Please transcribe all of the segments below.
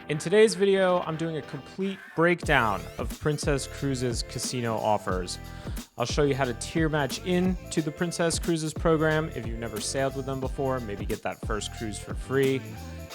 In today's video, I'm doing a complete breakdown of Princess Cruises casino offers. I'll show you how to tier match into the Princess Cruises program if you've never sailed with them before, maybe get that first cruise for free.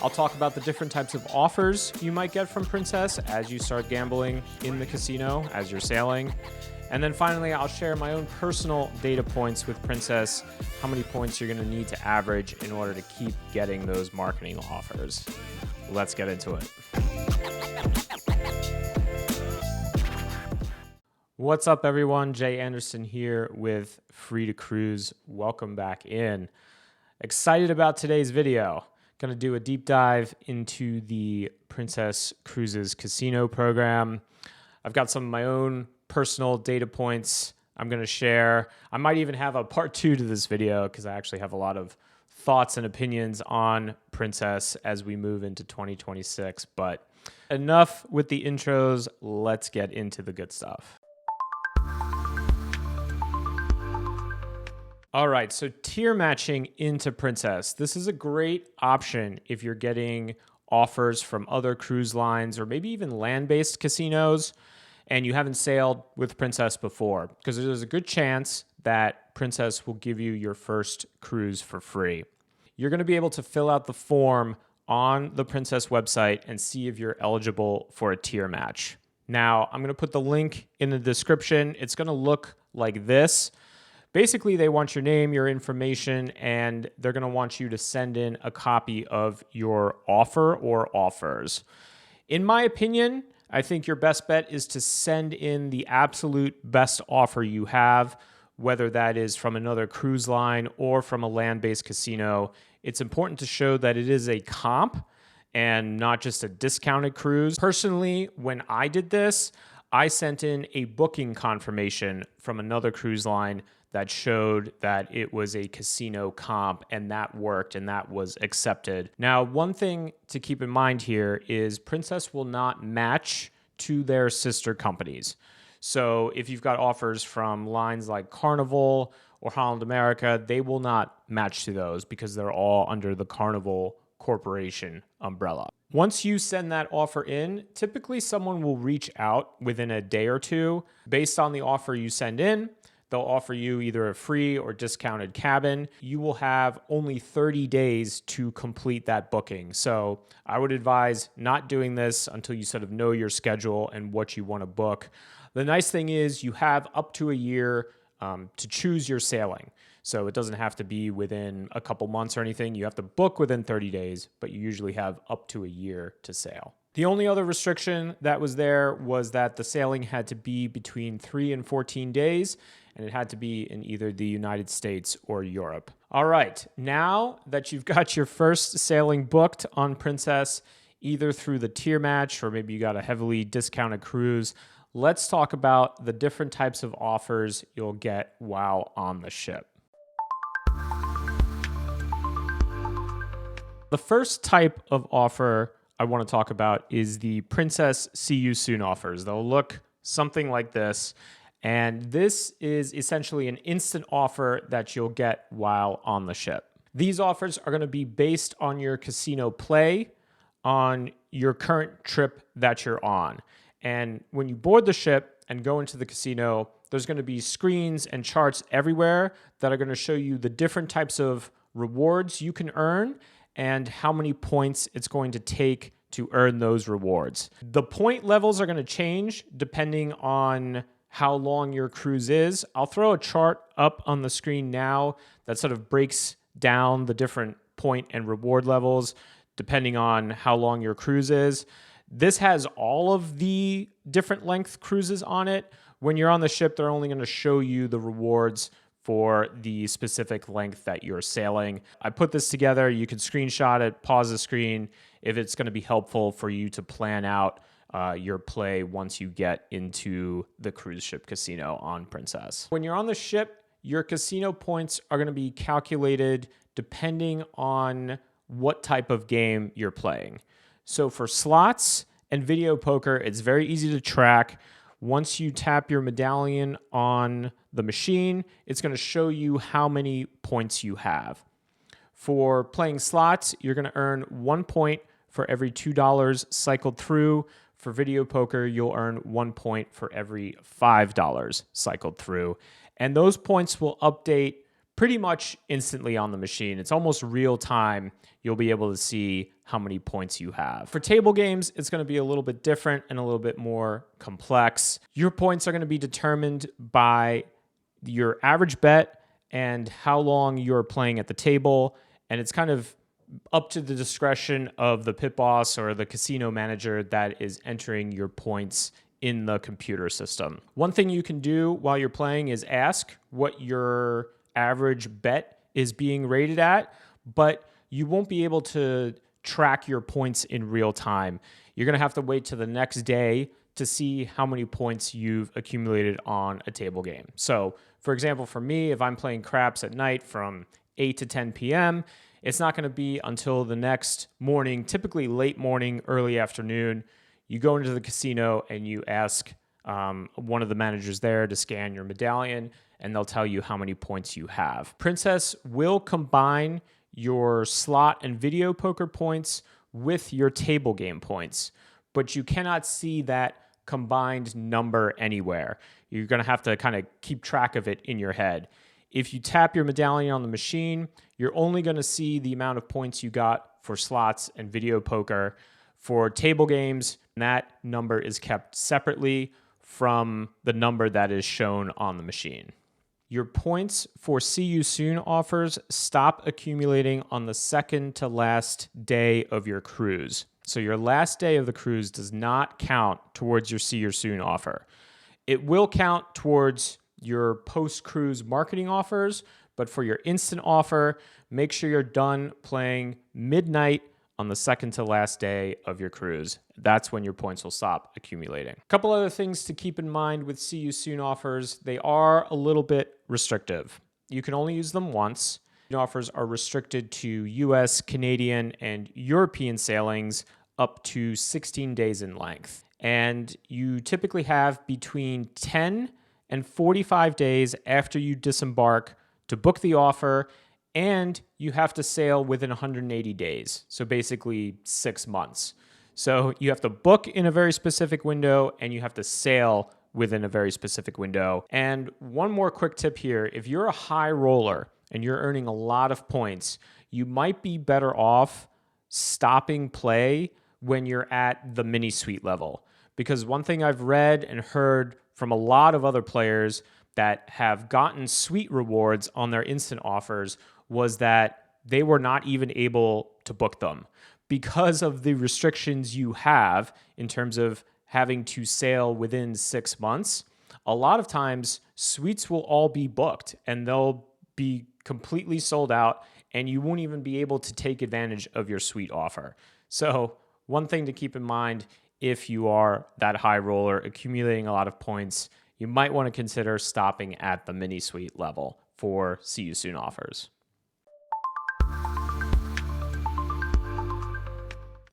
I'll talk about the different types of offers you might get from Princess as you start gambling in the casino as you're sailing. And then finally, I'll share my own personal data points with Princess, how many points you're gonna need to average in order to keep getting those marketing offers. Let's get into it. What's up, everyone? Jay Anderson here with Free to Cruise. Welcome back in. Excited about today's video. Gonna do a deep dive into the Princess Cruises casino program. I've got some of my own personal data points I'm gonna share. I might even have a part 2 to this video because I actually have a lot of thoughts and opinions on Princess as we move into 2026. But enough with the intros. Let's get into the good stuff. All right, so tier matching into Princess. This is a great option if you're getting offers from other cruise lines or maybe even land-based casinos and you haven't sailed with Princess before, because there's a good chance that Princess will give you your first cruise for free. You're going to be able to fill out the form on the Princess website and see if you're eligible for a tier match. Now, I'm going to put the link in the description. It's going to look like this. Basically, they want your name, your information, and they're going to want you to send in a copy of your offer or offers. In my opinion, I think your best bet is to send in the absolute best offer you have, whether that is from another cruise line or from a land-based casino. It's important to show that it is a comp and not just a discounted cruise. Personally, when I did this, I sent in a booking confirmation from another cruise line that showed that it was a casino comp, and that worked and that was accepted. Now, one thing to keep in mind here is Princess will not match to their sister companies. So if you've got offers from lines like Carnival or Holland America, they will not match to those because they're all under the Carnival Corporation umbrella. Once you send that offer in, typically someone will reach out within a day or two. Based on the offer you send in, they'll offer you either a free or discounted cabin. You will have only 30 days to complete that booking. So I would advise not doing this until you sort of know your schedule and what you want to book. The nice thing is you have up to a year to choose your sailing. So it doesn't have to be within a couple months or anything. You have to book within 30 days, but you usually have up to a year to sail. The only other restriction that was there was that the sailing had to be between 3 and 14 days, and it had to be in either the United States or Europe. All right, now that you've got your first sailing booked on Princess, either through the tier match or maybe you got a heavily discounted cruise, let's talk about the different types of offers you'll get while on the ship. The first type of offer I want to talk about is the Princess See You Soon offers. They'll look something like this. And this is essentially an instant offer that you'll get while on the ship. These offers are going to be based on your casino play on your current trip that you're on. And when you board the ship and go into the casino, there's going to be screens and charts everywhere that are going to show you the different types of rewards you can earn and how many points it's going to take to earn those rewards. The point levels are going to change depending on how long your cruise is. I'll throw a chart up on the screen now that sort of breaks down the different point and reward levels depending on how long your cruise is. This has all of the different length cruises on it. When you're on the ship, they're only going to show you the rewards for the specific length that you're sailing. I put this together. You can screenshot it, pause the screen if it's going to be helpful for you to plan out your play once you get into the cruise ship casino on Princess. When you're on the ship, your casino points are going to be calculated depending on what type of game you're playing. So for slots and video poker, it's very easy to track. Once you tap your medallion on the machine, it's going to show you how many points you have. For playing slots, you're going to earn 1 point for every $2 cycled through. For video poker, you'll earn 1 point for every $5 cycled through. And those points will update pretty much instantly on the machine. It's almost real time. You'll be able to see how many points you have. For table games, it's going to be a little bit different and a little bit more complex. Your points are going to be determined by your average bet and how long you're playing at the table. And it's kind of up to the discretion of the pit boss or the casino manager that is entering your points in the computer system. One thing you can do while you're playing is ask what your average bet is being rated at, but you won't be able to track your points in real time. You're going to have to wait to the next day to see how many points you've accumulated on a table game. So, for example, for me, if I'm playing craps at night from 8 to 10 p.m., it's not going to be until the next morning, typically late morning, early afternoon. You go into the casino and you ask one of the managers there to scan your medallion, and they'll tell you how many points you have. Princess will combine your slot and video poker points with your table game points, but you cannot see that combined number anywhere. You're going to have to kind of keep track of it in your head. If you tap your medallion on the machine, you're only going to see the amount of points you got for slots and video poker. For table games, that number is kept separately from the number that is shown on the machine. Your points for See You Soon offers stop accumulating on the second to last day of your cruise. So your last day of the cruise does not count towards your See You Soon offer. It will count towards your post-cruise marketing offers, but for your instant offer, make sure you're done playing midnight on the second to last day of your cruise. That's when your points will stop accumulating. A couple other things to keep in mind with See You Soon offers. They are a little bit restrictive. You can only use them once. Offers are restricted to US, Canadian, and European sailings up to 16 days in length. And you typically have between 10 and 45 days after you disembark to book the offer, and you have to sail within 180 days. So basically 6 months. So you have to book in a very specific window and you have to sail within a very specific window. And one more quick tip here, if you're a high roller and you're earning a lot of points, you might be better off stopping play when you're at the mini suite level. Because one thing I've read and heard from a lot of other players that have gotten suite rewards on their instant offers was that they were not even able to book them because of the restrictions you have in terms of having to sail within 6 months. A lot of times suites will all be booked and they'll be completely sold out and you won't even be able to take advantage of your suite offer. So one thing to keep in mind, if you are that high roller accumulating a lot of points, you might want to consider stopping at the mini suite level for See You Soon offers.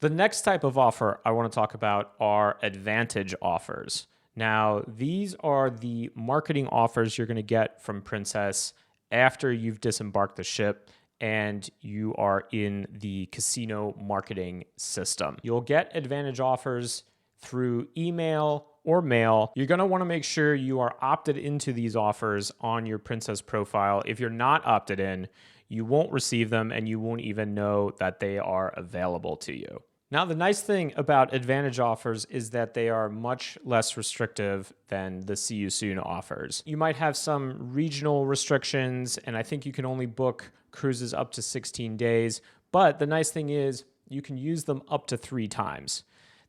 The next type of offer I want to talk about are advantage offers. Now, these are the marketing offers you're going to get from Princess after you've disembarked the ship and you are in the casino marketing system. You'll get advantage offers through email or mail. You're going to want to make sure you are opted into these offers on your Princess profile. If you're not opted in, you won't receive them and you won't even know that they are available to you. Now, the nice thing about advantage offers is that they are much less restrictive than the See You Soon offers. You might have some regional restrictions, and I think you can only book cruises up to 16 days. But the nice thing is you can use them up to 3 times.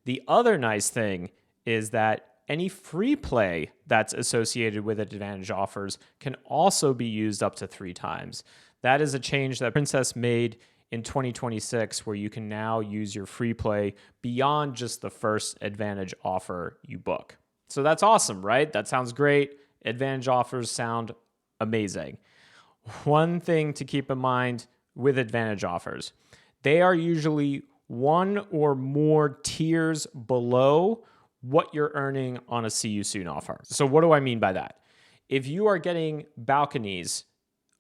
The other nice thing is that any free play that's associated with advantage offers can also be used up to 3 times. That is a change that Princess made in 2026, where you can now use your free play beyond just the first advantage offer you book. So that's awesome, right? That sounds great. Advantage offers sound amazing. One thing to keep in mind with advantage offers, they are usually 1 or more tiers below what you're earning on a See You Soon offer. So what do I mean by that? If you are getting balconies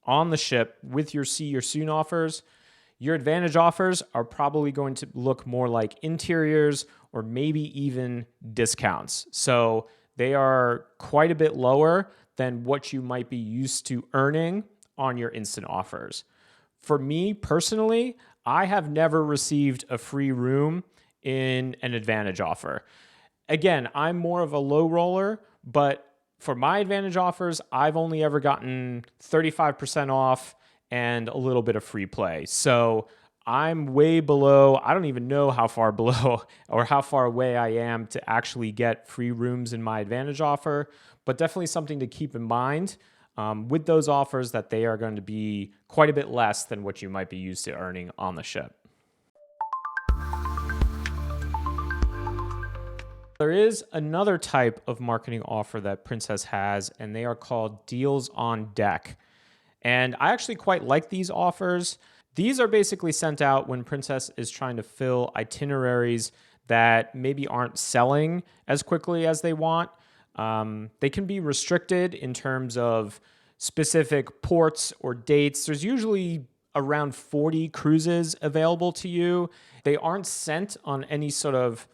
on the ship with your See You Soon offers, Your advantage offers are probably going to look more like interiors or maybe even discounts. So they are quite a bit lower than what you might be used to earning on your instant offers. For me personally, I have never received a free room in an advantage offer. Again, I'm more of a low roller, but for my advantage offers, I've only ever gotten 35% off and a little bit of free play. So I'm way below, I don't even know how far below or how far away I am to actually get free rooms in my advantage offer, but definitely something to keep in mind with those offers, that they are going to be quite a bit less than what you might be used to earning on the ship. There is another type of marketing offer that Princess has, and they are called deals on deck. And I actually quite like these offers. These are basically sent out when Princess is trying to fill itineraries that maybe aren't selling as quickly as they want. They can be restricted in terms of specific ports or dates. There's usually around 40 cruises available to you. They aren't sent on any sort of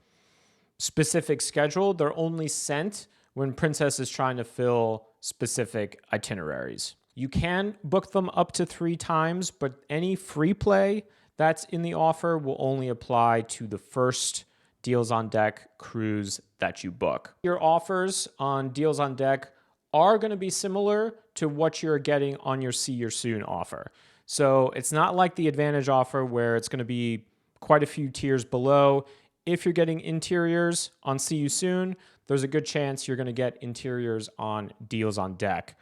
specific schedule. They're only sent when Princess is trying to fill specific itineraries. You can book them up to 3 times, but any free play that's in the offer will only apply to the first Deals on Deck cruise that you book. Your offers on Deals on Deck are going to be similar to what you're getting on your See You Soon offer. So it's not like the Advantage offer where it's going to be quite a few tiers below. If you're getting interiors on See You Soon, there's a good chance you're going to get interiors on Deals on Deck.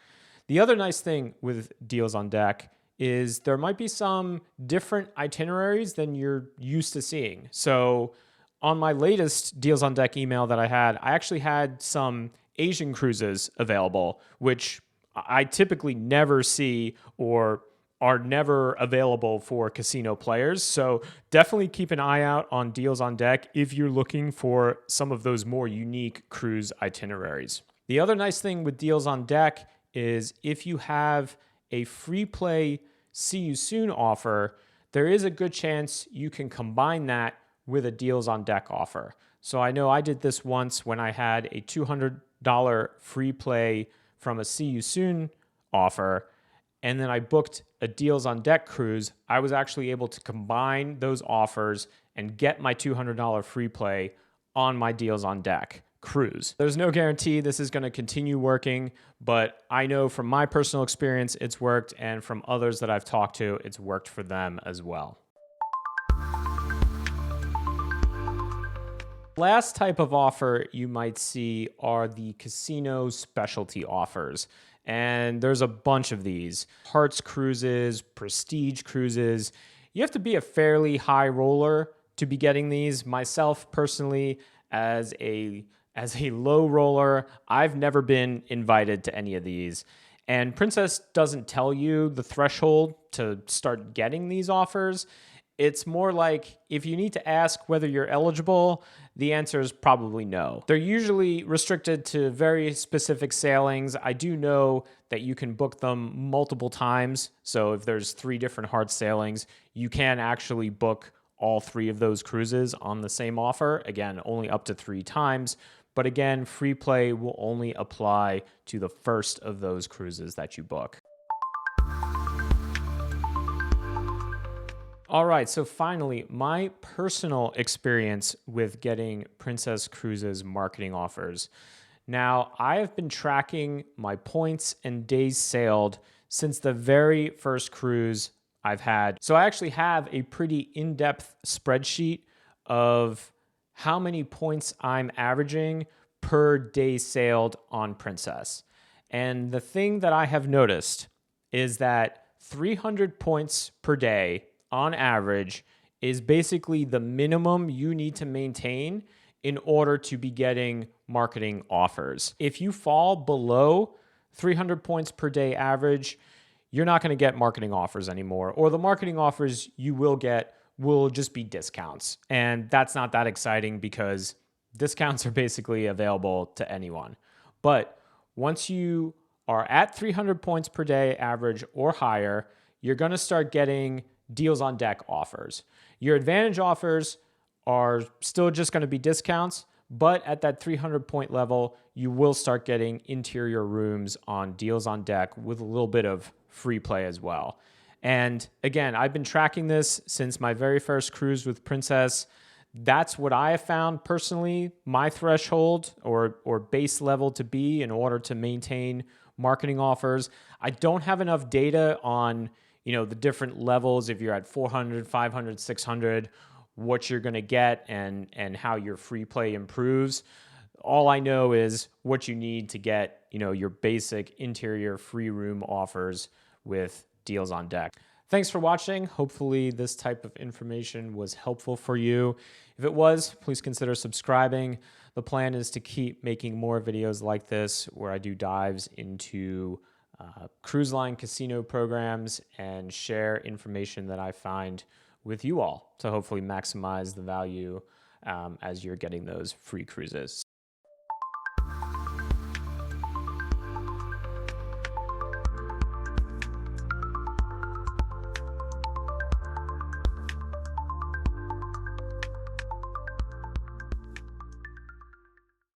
The other nice thing with Deals on Deck is there might be some different itineraries than you're used to seeing. So on my latest Deals on Deck email that I actually had some Asian cruises available, which I typically never see or are never available for casino players. So definitely keep an eye out on Deals on Deck if you're looking for some of those more unique cruise itineraries. The other nice thing with Deals on Deck is if you have a free play See You Soon offer, there is a good chance you can combine that with a Deals on Deck offer. So I know I did this once when I had a $200 free play from a See You Soon offer, and then I booked a Deals on Deck cruise. I was actually able to combine those offers and get my $200 free play on my Deals on Deck cruise. There's no guarantee this is going to continue working, but I know from my personal experience it's worked, and from others that I've talked to, it's worked for them as well. Last type of offer you might see are the casino specialty offers. And there's a bunch of these. Hearts cruises, prestige cruises. You have to be a fairly high roller to be getting these. Myself personally, as a low roller, I've never been invited to any of these. And Princess doesn't tell you the threshold to start getting these offers. It's more like if you need to ask whether you're eligible, the answer is probably no. They're usually restricted to very specific sailings. I do know that you can book them multiple times. So if there's 3 different Heart sailings, you can actually book all 3 of those cruises on the same offer. Again, only up to 3 times. But again, free play will only apply to the first of those cruises that you book. All right, so finally, my personal experience with getting Princess Cruises marketing offers. Now, I have been tracking my points and days sailed since the very first cruise I've had. So I actually have a pretty in-depth spreadsheet of how many points I'm averaging per day sailed on Princess. And the thing that I have noticed is that 300 points per day on average is basically the minimum you need to maintain in order to be getting marketing offers. If you fall below 300 points per day average, you're not going to get marketing offers anymore, or the marketing offers you will get will just be discounts. And that's not that exciting because discounts are basically available to anyone. But once you are at 300 points per day average or higher, you're going to start getting deals on deck offers. Your advantage offers are still just going to be discounts, but at that 300 point level, you will start getting interior rooms on deals on deck with a little bit of free play as well. And again, I've been tracking this since my very first cruise with Princess. That's what I have found personally, my threshold or base level to be in order to maintain marketing offers. I don't have enough data on, the different levels. If you're at 400, 500, 600, what you're going to get and how your free play improves. All I know is what you need to get, your basic interior free room offers with deals on deck. Thanks for watching. Hopefully this type of information was helpful for you. If it was, please consider subscribing. The plan is to keep making more videos like this where I do dives into cruise line casino programs and share information that I find with you all to hopefully maximize the value as you're getting those free cruises.